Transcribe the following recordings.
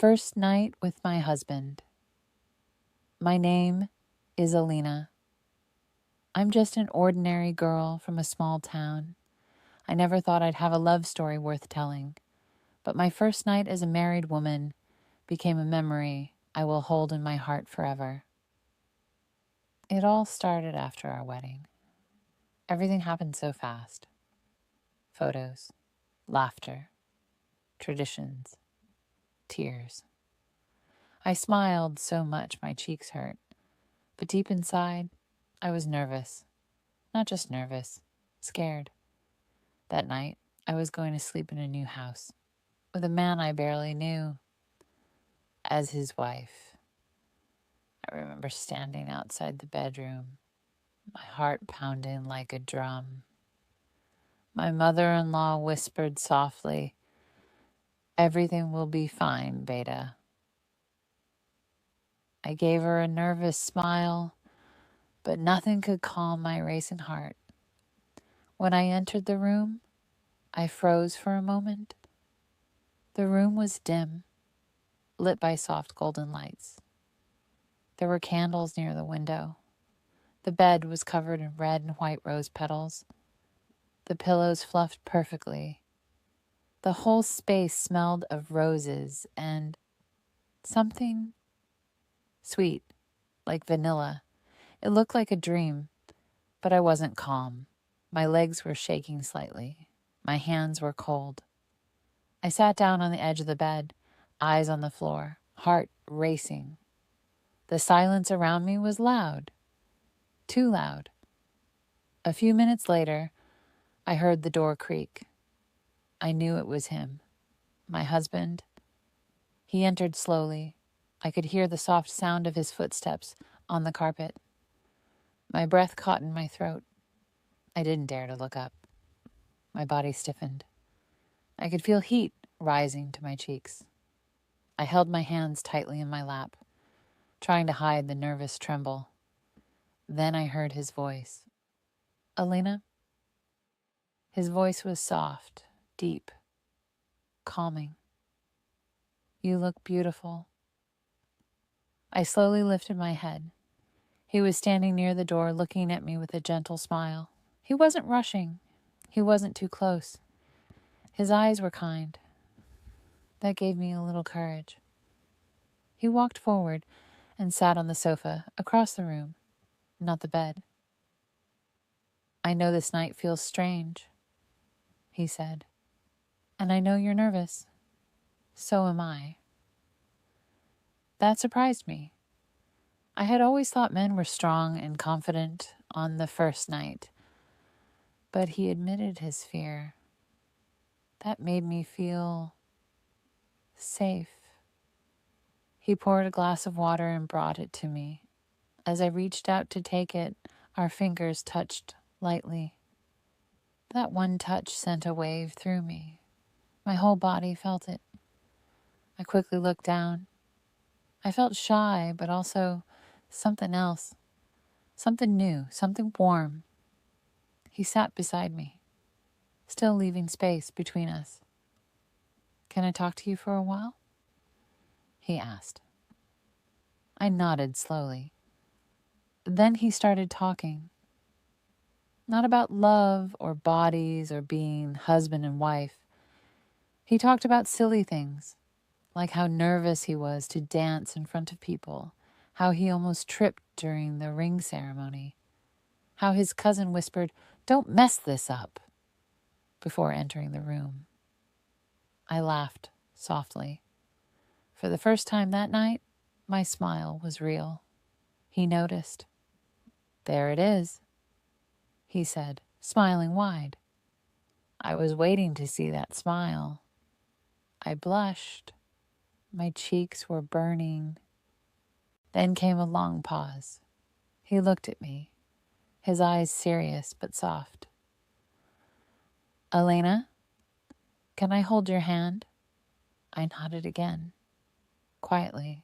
First night with my husband. My name is Alina. I'm just an ordinary girl from a small town. I never thought I'd have a love story worth telling, but my first night as a married woman became a memory I will hold in my heart forever. It all started after our wedding. Everything happened so fast. Photos, laughter, traditions, tears. I smiled so much my cheeks hurt, but deep inside, I was nervous. Not just nervous, scared. That night, I was going to sleep in a new house with a man I barely knew as his wife. I remember standing outside the bedroom, my heart pounding like a drum. My mother-in-law whispered softly, "Everything will be fine, Beta." I gave her a nervous smile, but nothing could calm my racing heart. When I entered the room, I froze for a moment. The room was dim, lit by soft golden lights. There were candles near the window. The bed was covered in red and white rose petals. The pillows fluffed perfectly. The whole space smelled of roses and something sweet, like vanilla. It looked like a dream, but I wasn't calm. My legs were shaking slightly. My hands were cold. I sat down on the edge of the bed, eyes on the floor, heart racing. The silence around me was loud, too loud. A few minutes later, I heard the door creak. I knew it was him, my husband. He entered slowly. I could hear the soft sound of his footsteps on the carpet. My breath caught in my throat. I didn't dare to look up. My body stiffened. I could feel heat rising to my cheeks. I held my hands tightly in my lap, trying to hide the nervous tremble. Then I heard his voice. "Alina?" His voice was soft, deep, calming. "You look beautiful." I slowly lifted my head. He was standing near the door, looking at me with a gentle smile. He wasn't rushing. He wasn't too close. His eyes were kind. That gave me a little courage. He walked forward and sat on the sofa across the room, not the bed. "I know this night feels strange," he said. "And I know you're nervous. So am I." That surprised me. I had always thought men were strong and confident on the first night, but he admitted his fear. That made me feel safe. He poured a glass of water and brought it to me. As I reached out to take it, our fingers touched lightly. That one touch sent a wave through me. My whole body felt it. I quickly looked down. I felt shy, but also something else. Something new, something warm. He sat beside me, still leaving space between us. "Can I talk to you for a while?" he asked. I nodded slowly. Then he started talking. Not about love or bodies or being husband and wife. He talked about silly things, like how nervous he was to dance in front of people, how he almost tripped during the ring ceremony, how his cousin whispered, "Don't mess this up," before entering the room. I laughed softly. For the first time that night, my smile was real. He noticed. "There it is," he said, smiling wide. I was waiting to see that smile. I blushed. My cheeks were burning. Then came a long pause. He looked at me, his eyes serious but soft. "Elena, can I hold your hand?" I nodded again, quietly.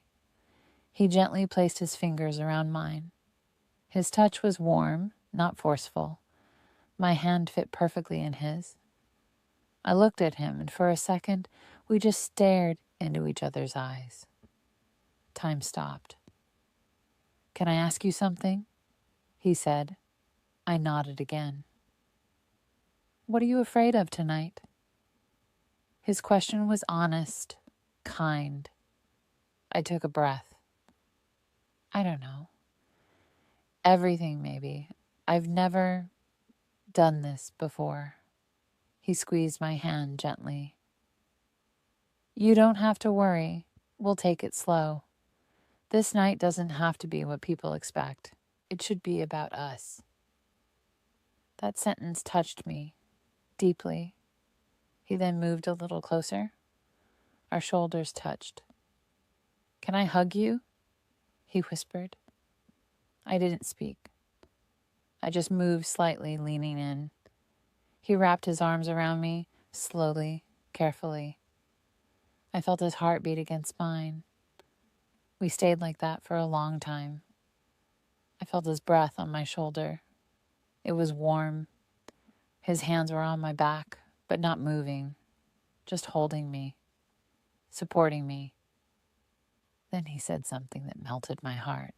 He gently placed his fingers around mine. His touch was warm, not forceful. My hand fit perfectly in his. I looked at him, and for a second, we just stared into each other's eyes. Time stopped. "Can I ask you something?" he said. I nodded again. "What are you afraid of tonight?" His question was honest, kind. I took a breath. "I don't know. Everything, maybe. I've never done this before." He squeezed my hand gently. "You don't have to worry. We'll take it slow. This night doesn't have to be what people expect. It should be about us." That sentence touched me deeply. He then moved a little closer. Our shoulders touched. "Can I hug you?" he whispered. I didn't speak. I just moved slightly, leaning in. He wrapped his arms around me, slowly, carefully. I felt his heart beat against mine. We stayed like that for a long time. I felt his breath on my shoulder. It was warm. His hands were on my back, but not moving, just holding me, supporting me. Then he said something that melted my heart.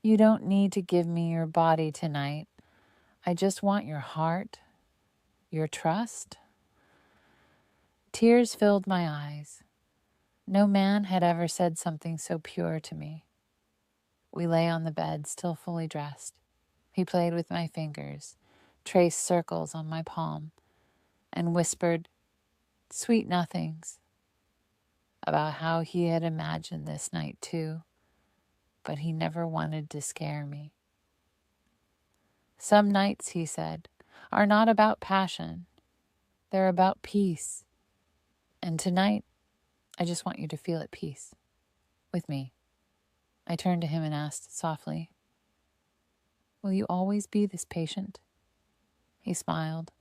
"You don't need to give me your body tonight. I just want your heart, your trust." Tears filled my eyes. No man had ever said something so pure to me. We lay on the bed, still fully dressed. He played with my fingers, traced circles on my palm, and whispered sweet nothings about how he had imagined this night too, but he never wanted to scare me. "Some nights," he said, "are not about passion. They're about peace. And tonight, I just want you to feel at peace with me." I turned to him and asked softly, "Will you always be this patient?" He smiled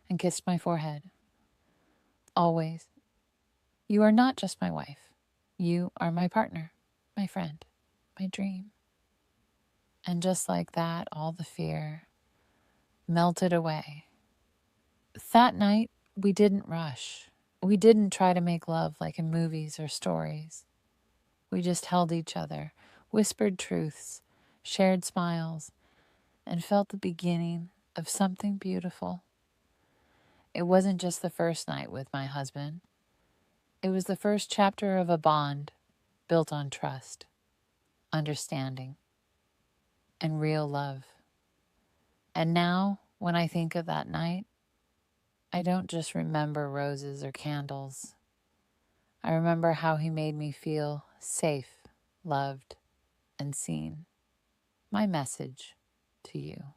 and kissed my forehead. "Always. You are not just my wife. You are my partner, my friend, my dream." And just like that, all the fear melted away. That night, we didn't rush. We didn't try to make love like in movies or stories. We just held each other, whispered truths, shared smiles, and felt the beginning of something beautiful. It wasn't just the first night with my husband. It was the first chapter of a bond built on trust, understanding, and real love. And now, when I think of that night, I don't just remember roses or candles. I remember how he made me feel safe, loved, and seen. My message to you: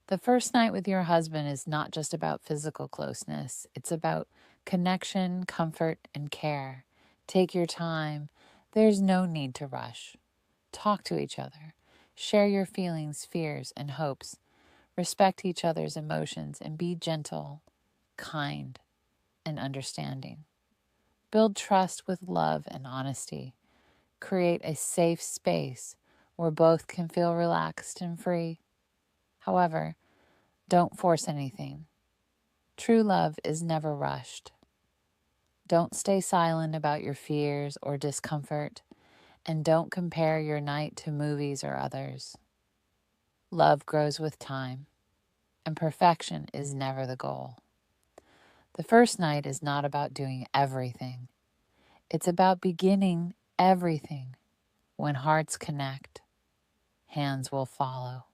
the first night with your husband is not just about physical closeness. It's about connection, comfort, and care. Take your time. There's no need to rush. Talk to each other. Share your feelings, fears, and hopes. Respect each other's emotions and be gentle, kind, and understanding. Build trust with love and honesty. Create a safe space where both can feel relaxed and free. However, don't force anything. True love is never rushed. Don't stay silent about your fears or discomfort, and don't compare your night to movies or others. Love grows with time, and perfection is never the goal. The first night is not about doing everything. It's about beginning everything. When hearts connect, hands will follow.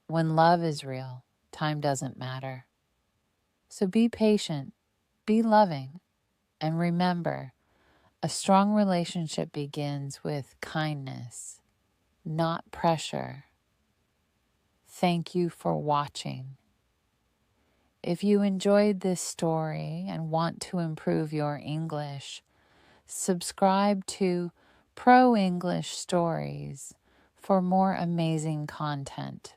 When love is real, time doesn't matter. So be patient, be loving, and remember, a strong relationship begins with kindness, not pressure. Thank you for watching. If you enjoyed this story and want to improve your English, subscribe to Pro English Stories for more amazing content.